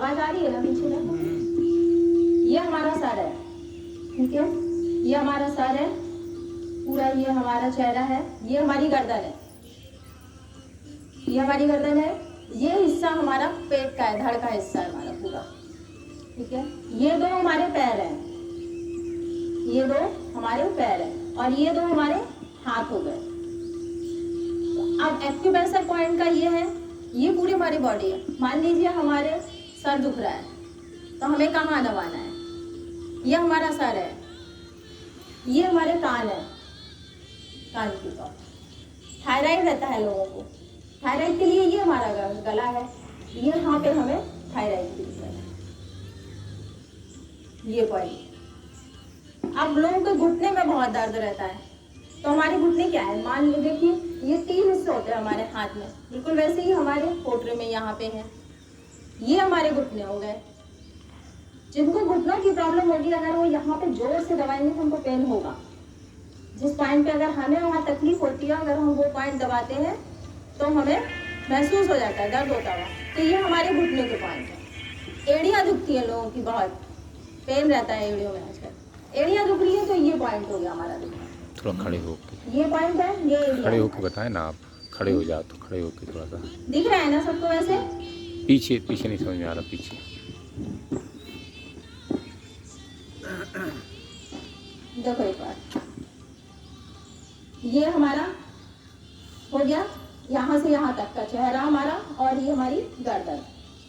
आवाज आ रही है ना पीछे देखो। ये हमारा सर है, ठीक है, ये हमारा सर है पूरा, ये हमारा चेहरा है, ये हमारी गर्दन है, ये हमारी गर्दन है, ये हिस्सा हमारा पेट का है, धड़ का हिस्सा है हमारा पूरा, ठीक है। ये दो हमारे पैर हैं, ये दो हमारे पैर हैं और ये दो हमारे हाथ हो गए। अब एक्यूप्रेशर पॉइंट का ये है, ये पूरी हमारी बॉडी है। मान लीजिए हमारे सर दुख रहा है तो हमें कहाँ दबाना है, ये हमारा सर है, ये हमारे कान है, कान की तरफ। थायराइड रहता है लोगों को, थायराइड के लिए ये हमारा गला है, ये यहाँ पे हमें थायराइड की दिक्कत है, ये पॉइंट। अब लोगों के घुटने में बहुत दर्द रहता है तो हमारे घुटने क्या है, मान लो देखिए ये 3 हिस्से होते हैं हमारे हाथ में, बिल्कुल वैसे ही हमारे पोटरे में यहाँ पे है, ये हमारे घुटने हो गए। जिनको घुटनों की प्रॉब्लम होगी, अगर वो यहाँ पे जोर से दबाएंगे तो उनको पेन होगा। जिस पॉइंट पे अगर हमें वहाँ तकलीफ होती है, अगर हम वो पॉइंट दबाते हैं तो हमें महसूस हो जाता है, दर्द होता हुआ। तो ये हमारे घुटने के पॉइंट है। एड़ियाँ दुखती है लोगों की, बहुत पेन रहता है एड़ियों में आजकल, एड़ियाँ दुख रही है तो ये पॉइंट हो गया हमारा दुखना। थोड़ा खड़े होके, ये पॉइंट है, ये एड़ियाँ। खड़े होके बताएं ना आप, खड़े हो जाओ तो खड़े होके थोड़ा सा दिख रहा है ना सबको वैसे? पीछे पीछे नहीं समझ में आ रहा, पीछे देखो एक बार, ये हमारा हो गया यहाँ से यहाँ तक का चेहरा हमारा, और ये हमारी गर्दन,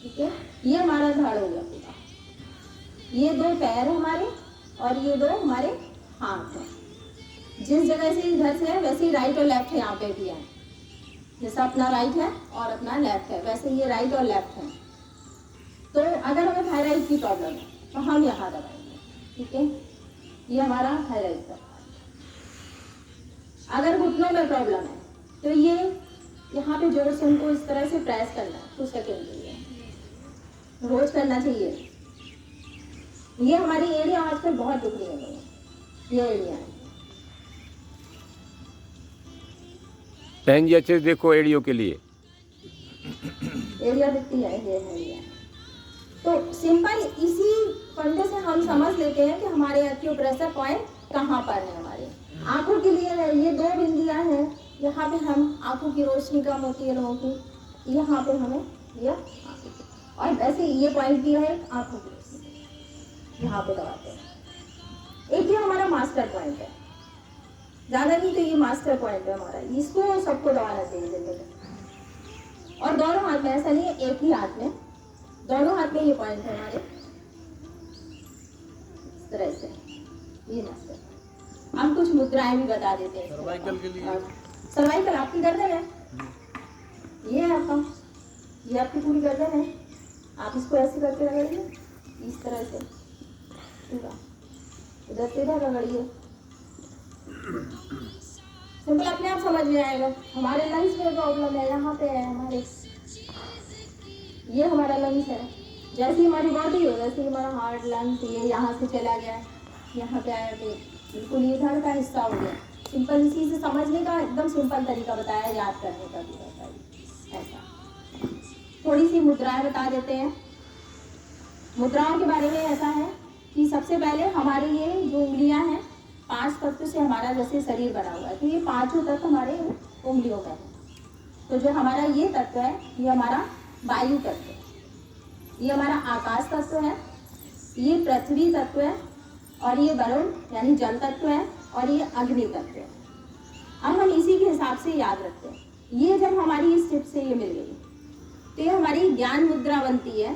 ठीक है, ये हमारा धड़ हो गया पूरा। ये 2 पैर हमारे और ये 2 हमारे हाथ हैं। जिस जगह से इधर से है वैसे ही राइट और लेफ्ट है, यहाँ पे भी है, जैसा अपना राइट है और अपना लेफ्ट है, वैसे ये राइट और लेफ्ट है। तो अगर हमें थायराइड की प्रॉब्लम है तो हम यहाँ दबाएंगे, ठीक है, ये हमारा थायराइड का। अगर घुटनों में प्रॉब्लम है तो ये यहाँ पे जोर से उनको इस तरह से प्रेस करना है कुछ सेकंड के लिए, रोज करना चाहिए। ये हमारी एड़ियाँ आजकल बहुत दुख रही है लोगों, ये एड़ियाँ हैं। बहन जी अच्छे से देखो एड़ियों के लिए, एड़ियाँ दिखती है, ये है एड़ियाँ। तो सिंपल इसी फंडे से हम समझ लेते हैं कि हमारे एक्यूप्रेशर पॉइंट कहाँ पर है। हमारे आंखों के लिए ये 2 बिंदियाँ हैं, यहाँ पे हम आंखों की रोशनी कम होती है लोगों की, यहाँ पे हमें यह, और वैसे ये पॉइंट भी है आंखों की रोशनी, यहाँ पे दबाते हैं। एक ये हमारा मास्टर पॉइंट है, ज़्यादा नहीं तो ये मास्टर पॉइंट है हमारा, इसको सबको दबाना चाहिए जिंदगी। और दोनों हाथ में, ऐसा नहीं है एक ही हाथ में, दोनों हाथ में ये पॉइंट है हमारे, इस तरह से ये मास्टर। हम कुछ मुद्राएं भी बता देते हैं सर्वाइकल के लिए। सर्वाइकल आपकी गर्दन है, ये है आपका, ये आपकी पूरी गर्दन है। आप इसको ऐसे करके रगड़िए, इस तरह से पूरा, इधर से इधर रगड़िए, सिंपल अपने आप समझ में आएगा। हमारे लंग्स में प्रॉब्लम है, यहाँ पे है हमारे, ये हमारा लंग्स है। जैसी हमारी बॉडी हो वैसे हमारा हार्ट, लंग्स, ये यहाँ से चला गया, यहाँ पे आया तो बिल्कुल ये धड़ का हिस्सा हो गया। सिंपल इसी से समझने का एकदम सिंपल तरीका बताया, याद करने का भी बताइए। ऐसा थोड़ी सी मुद्राएं बता देते हैं। मुद्राओं के बारे में ऐसा है कि सबसे पहले हमारे ये जो उंगलियां हैं, 5 तत्व से हमारा जैसे शरीर बना हुआ है, तो ये 5 तत्व हमारे उंगलियों में है। तो जो हमारा ये तत्व है, ये हमारा वायु तत्व है, ये हमारा आकाश तत्व है, ये पृथ्वी तत्व है, और ये वरुण यानी जल तत्व है, और ये अग्नि तत्व है। अब हम इसी के हिसाब से याद रखते हैं। ये जब हमारी इस टिप से ये मिल गई तो ये हमारी ज्ञान मुद्रा बनती है।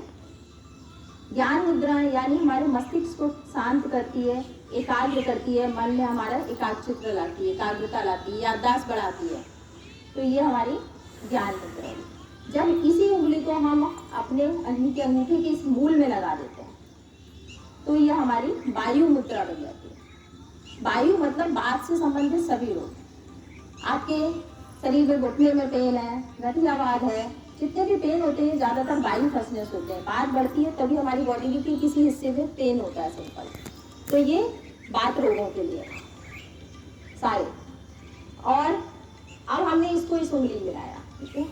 ज्ञान मुद्रा यानी हमारे मस्तिष्क को शांत करती है, एकाग्र करती है, मन में हमारा एकाग्रता लाती है, एकाग्रता लाती है, याददाश्त बढ़ाती है। तो ये हमारी ज्ञान मुद्रा है। जब इसी उंगली को हम अपने अंगूठे के इस मूल में लगा देते हैं तो ये हमारी वायु मुद्रा बन जाती है। वायु मतलब बात से संबंधित सभी रोग। आपके शरीर में घुटने में पेन है, गठियावाद है, जितने भी पेन होते हैं ज़्यादातर वायु फंसने से होते हैं। बात बढ़ती है तभी हमारी बॉडी के किसी हिस्से में पेन होता है सिंपल। तो ये बात रोगों के लिए सारे। और अब हमने इसको इस उंगली मिलाया, ठीक है,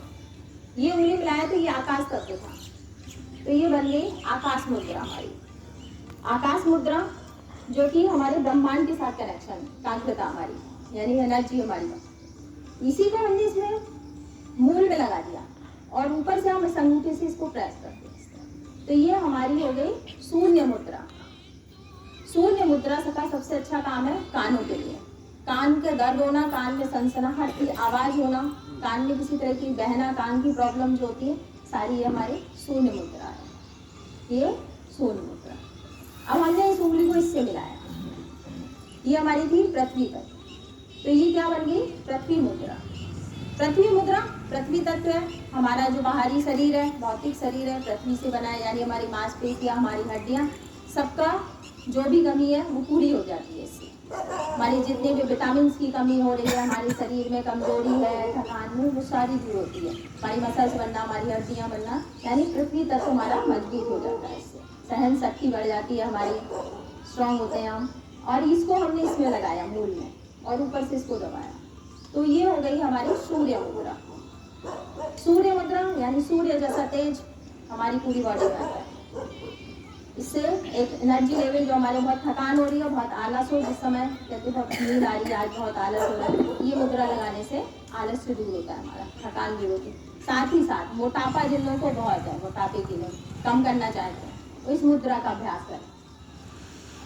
ये उंगली मिलाया तो ये आकाश तत्व था, तो ये बन गई आकाश मुद्रा हमारी। आकाश मुद्रा जो कि हमारे ब्रह्मांड के साथ कनेक्शन, कांकृता हमारी यानी एनर्जी हमारी, इसी को हमने इसमें मूल में लगा दिया और ऊपर से हम इस अंगूठे से इसको प्रेस करते हैं। तो ये हमारी हो गई शून्य मुद्रा। शून्य मुद्रा का सबसे अच्छा काम है कानों के लिए। कान के दर्द होना, कान में सनसनाहट की आवाज होना, कान में किसी तरह की बहना, कान की प्रॉब्लम जो होती है, सारी ये हमारी शून्य मुद्रा है। ये शून्य मुद्रा। अब हमने इस उंगली को इससे मिलाया, ये हमारी थी पृथ्वी पर, तो ये क्या बन गई पृथ्वी मुद्रा। पृथ्वी मुद्रा पृथ्वी तत्व है, हमारा जो बाहरी शरीर है, भौतिक शरीर है, पृथ्वी से बना है, यानी हमारी मांसपेशियां, हमारी हड्डियां, सबका जो भी कमी है वो पूरी हो जाती है इससे। हमारी जितने भी विटामिन की कमी हो रही है, हमारे शरीर में कमजोरी है, थकान में, वो सारी दूर होती है। हमारी मसल्स बनना, हमारी हड्डियां बनना, यानी पृथ्वी तत्व हमारा मजबूत हो जाता है इससे। सहन शक्ति बढ़ जाती है हमारी, स्ट्रांग होते हैं हम। और इसको हमने इसमें लगाया मूल में और ऊपर से इसको दबाया, तो ये हो गई हमारी सूर्य मुद्रा। सूर्य मुद्रा यानी सूर्य जैसा तेज हमारी पूरी बॉडी में आता है। इससे एक एनर्जी लेवल जो हमारे बहुत थकान हो रही है, बहुत आलस हो, जिस समय कहते हैं बहुत नींद आ रही है, आज बहुत आलस हो रहा है, ये मुद्रा लगाने से आलस से दूर होता है हमारा, थकान दूर होती है। साथ ही साथ मोटापा जिन लोगों को बहुत है, मोटापे के लोग कम करना चाहते हैं, तो इस मुद्रा का अभ्यास करें।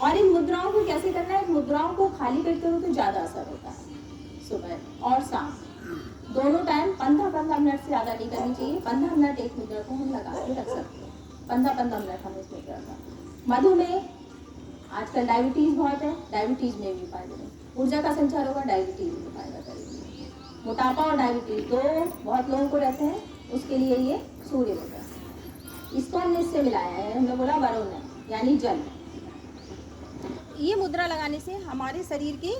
और इन मुद्राओं को कैसे करना है? मुद्राओं को खाली पेट करो तो ज़्यादा असर होता है। सुबह और शाम दोनों टाइम 15-15 मिनट से ज़्यादा नहीं करनी चाहिए। 15 मिनट एक मुद्रा को हम लगा के रख सकते हैं, 15-15 मिनट हम इस मुद्रा का। मधुमेह, आजकल डायबिटीज़ बहुत है, डायबिटीज़ में भी फायदा है। ऊर्जा का संचार होगा, डायबिटीज़ में फायदा करेगी। मोटापा और डायबिटीज़ दो बहुत लोगों को रहते हैं, उसके लिए ये सूर्य मुद्रा। इसको हमने इससे मिलाया है, हमने बोला वरुण है यानी जल। ये मुद्रा लगाने से हमारे शरीर की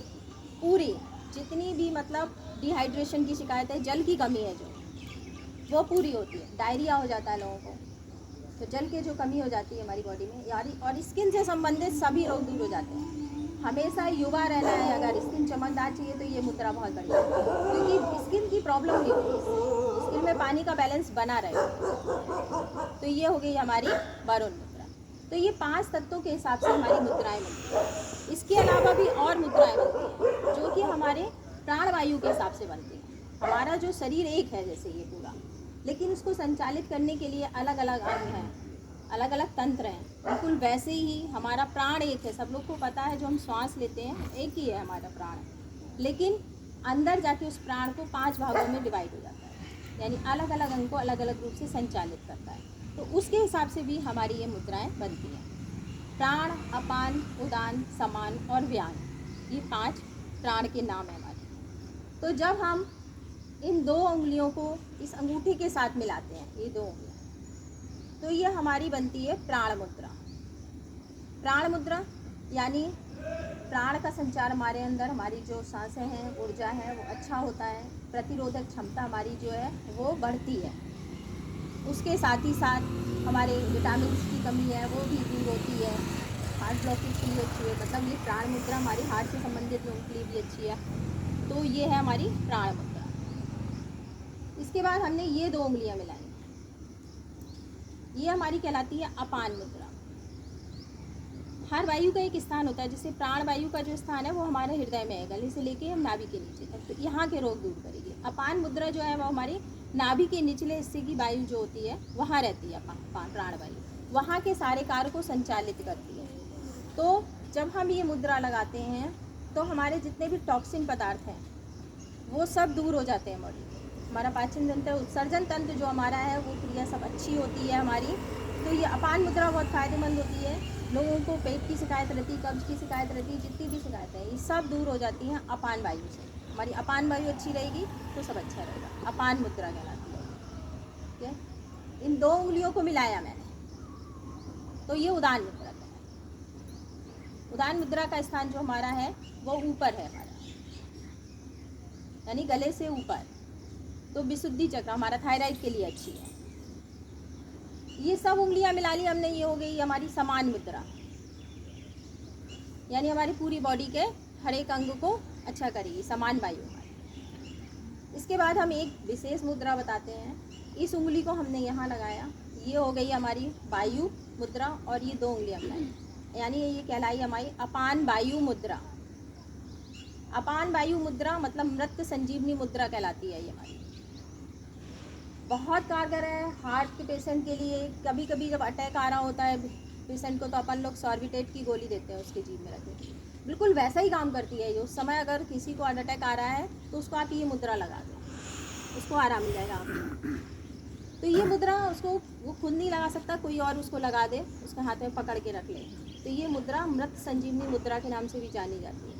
पूरी जितनी भी मतलब डिहाइड्रेशन की शिकायत है, जल की कमी है जो, वो पूरी होती है। डायरिया हो जाता है लोगों को, तो जल की जो कमी हो जाती है हमारी बॉडी में यानी, और स्किन से संबंधित सभी रोग दूर हो जाते हैं। हमेशा युवा रहना है, अगर स्किन चमकदार चाहिए तो ये मुद्रा बहुत बढ़िया है, क्योंकि स्किन की प्रॉब्लम नहीं होती, स्किन में पानी का बैलेंस बना रहे। तो ये हो गई हमारी वरुण मुद्रा। तो ये 5 तत्वों के हिसाब से हमारी मुद्राएं बनती हैं। इसके अलावा भी और मुद्राएं बनती हैं जो कि हमारे प्राणवायु के हिसाब से बनती हैं। हमारा जो शरीर एक है जैसे ये पूरा, लेकिन उसको संचालित करने के लिए अलग अलग अंग हैं, अलग अलग तंत्र हैं। बिल्कुल वैसे ही हमारा प्राण एक है, सब लोग को पता है, जो हम श्वास लेते हैं एक ही है हमारा प्राण, लेकिन अंदर जाके उस प्राण को 5 भागों में डिवाइड हो जाता है, यानी अलग अलग अंग को अलग अलग रूप से संचालित करता है। तो उसके हिसाब से भी हमारी ये मुद्राएं बनती हैं। प्राण, अपान, उदान, समान और व्यान, ये 5 प्राण के नाम है हमारे। तो जब हम इन 2 उंगलियों को इस अंगूठे के साथ मिलाते हैं, ये 2 उंगलियां, तो ये हमारी बनती है प्राण मुद्रा। प्राण मुद्रा यानी प्राण का संचार हमारे अंदर, हमारी जो सांसें हैं, ऊर्जा है, वो अच्छा होता है, प्रतिरोधक क्षमता हमारी जो है वो बढ़ती है। उसके साथ ही साथ हमारे विटामिन की कमी है वो भी दूर होती है, हार्ट ब्लॉकेज के लिए अच्छी है, मतलब ये प्राण मुद्रा हमारी हार्ट से संबंधित लोगों के लिए भी अच्छी है। तो ये है हमारी प्राण मुद्रा। इसके बाद हमने ये 2 उंगलियां मिलाई, ये हमारी कहलाती है अपान मुद्रा। हर वायु का एक स्थान होता है, जैसे प्राण वायु का जो स्थान है वो हमारे हृदय में है, गले से लेके हम नाभि के नीचे तक, तो यहाँ के रोग दूर करेगी। अपान मुद्रा जो है वो हमारी नाभि के निचले हिस्से की वायु जो होती है वहाँ रहती है, प्राण वायु वहाँ के सारे कार्य को संचालित करती है। तो जब हम ये मुद्रा लगाते हैं तो हमारे जितने भी टॉक्सिन पदार्थ हैं वो सब दूर हो जाते हैं बॉडी में। हमारा पाचन तंत्र, उत्सर्जन तंत्र जो हमारा है वो क्रिया सब अच्छी होती है हमारी। तो ये अपान मुद्रा बहुत फ़ायदेमंद होती है। लोगों को पेट की शिकायत रहती है, कब्ज की शिकायत रहती है, जितनी भी शिकायतें हैं ये सब दूर हो जाती हैं अपान वायु से। हमारी अपान वायु अच्छी रहेगी तो सब अच्छा रहेगा। अपान मुद्रा कहलाती है। ठीक है, इन 2 उंगलियों को मिलाया मैंने, तो ये उदान मुद्रा है। उदान मुद्रा का स्थान जो हमारा है वो ऊपर है हमारा, यानी गले से ऊपर। तो विशुद्धि चक्र हमारा थायराइड के लिए अच्छी है। ये सब उंगलियां मिला ली हमने, ये हो गई हमारी समान मुद्रा, यानी हमारी पूरी बॉडी के हर एक अंग को अच्छा करेगी, समान वायु हमारी। इसके बाद हम एक विशेष मुद्रा बताते हैं। इस उंगली को हमने यहाँ लगाया, ये हो गई हमारी वायु मुद्रा और ये 2 उंगलियां मिलाई, यानी ये कहलाई हमारी अपान वायु मुद्रा। अपान वायु मुद्रा मतलब मृत संजीवनी मुद्रा कहलाती है ये हमारी। बहुत कारगर है हार्ट के पेशेंट के लिए। कभी कभी जब अटैक आ रहा होता है पेशेंट को तो अपन लोग सॉर्बिटेट की गोली देते हैं उसके जीभ में रखे, बिल्कुल वैसा ही काम करती है ये। उस समय अगर किसी को हार्ट अटैक आ रहा है तो उसको आप ये मुद्रा लगा दें, उसको आराम मिल जाएगा आपको। तो ये मुद्रा उसको वो खुद नहीं लगा सकता, कोई और उसको लगा दे, उसके हाथ में पकड़ के रख ले। तो ये मुद्रा मृत संजीवनी मुद्रा के नाम से भी जानी जाती है।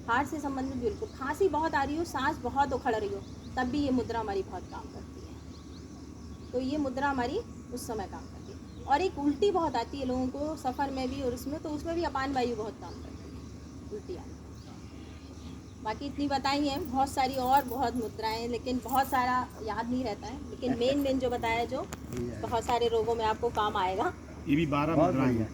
हार्ट से संबंधित बिल्कुल खांसी बहुत आ रही हो, सांस बहुत उखड़ रही हो, तब भी ये मुद्रा हमारी बहुत काम करती है। तो ये मुद्रा हमारी उस समय काम करती है। और एक उल्टी बहुत आती है लोगों को सफ़र में भी और उसमें, तो उसमें भी अपान वायु बहुत काम करती है, उल्टी आती है। बाकी इतनी बताई हैं, बहुत सारी और बहुत मुद्राएं, लेकिन बहुत सारा याद नहीं रहता है, लेकिन मेन जो बताया जो बहुत सारे रोगों में आपको काम आएगा। ये भी 12 मुद्राएं हैं।